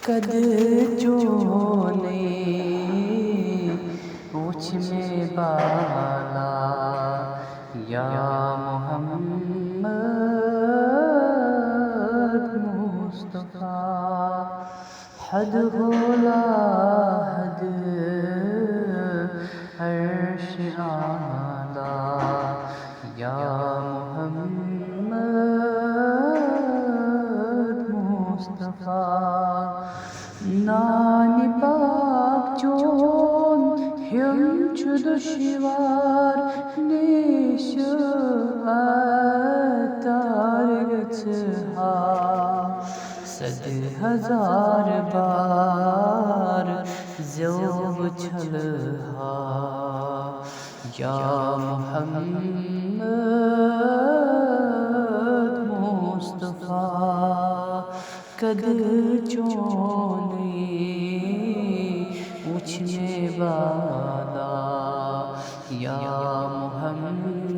قد چونے پوچھ میں بالا یا محمد مصطفیٰ حد ہولا حد عرش اعلیٰ یا محمد مصطفیٰ نانی پاک چون ہم چھ دشوار نیش تار گچھا صد ہزار بار زیوب چھلہا یا محمد مصطفیٰ قد چونے پوچھ میں بالا یا محمد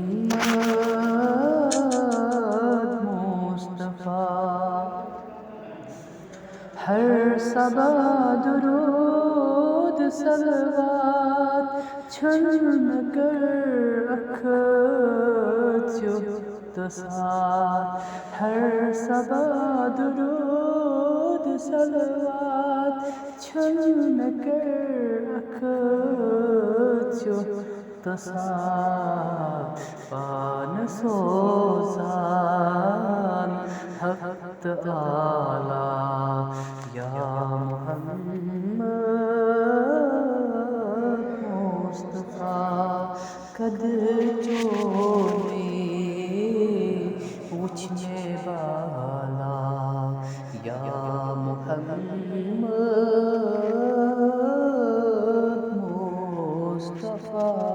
مصطفیٰ ہر صبا درود صلوات چھن کر اکھ چفت ساتھ ہر صبا درود صلوات چھن کر اکھ چفت ساتھ پان سوزان حق تعالی یا محمد مصطفیٰ قد چونے پوچھ میں بالا یا محمد مصطفیٰ